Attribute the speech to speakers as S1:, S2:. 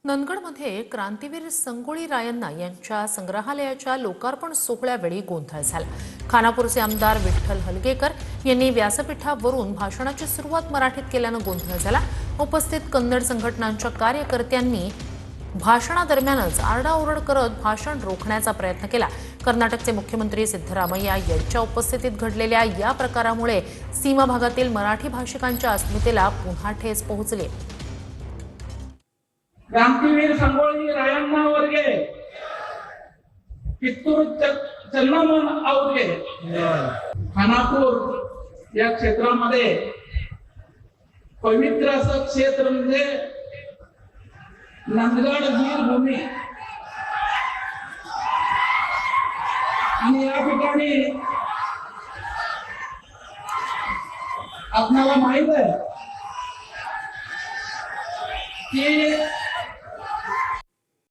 S1: नंदगडमध्ये क्रांतीवीर संगोळी रायण्णा यांच्या संग्रहालयाच्या लोकार्पण सोहळ्यावेळी गोंधळ झाला। खानापूरचे आमदार विठ्ठल हलगेकर यांनी व्यासपीठावरून भाषणाची सुरुवात मराठीत केल्यानं गोंधळ झाला। उपस्थित कन्नड संघटनांच्या कार्यकर्त्यांनी भाषणादरम्यानच आरडाओरड करत भाषण रोखण्याचा प्रयत्न केला। कर्नाटकचे मुख्यमंत्री सिद्धरामय्या यांच्या उपस्थितीत घडलेल्या या प्रकारामुळे सीमा भागातील मराठी भाषिकांच्या अस्मितेला पुन्हा ठेच पोहोचली।
S2: क्रांतीवीर संगोळी रायण्णा ಅವರಿಗೆ ಕಿತ್ತೂರು ಚೆನ್ನಮ್ಮನ ಅವರಿಗೆ खानापूर या क्षेत्रामध्ये पवित्र असं क्षेत्र म्हणजे नंदगड वीरभूमी आणि या ठिकाणी आपल्याला माहित आहे की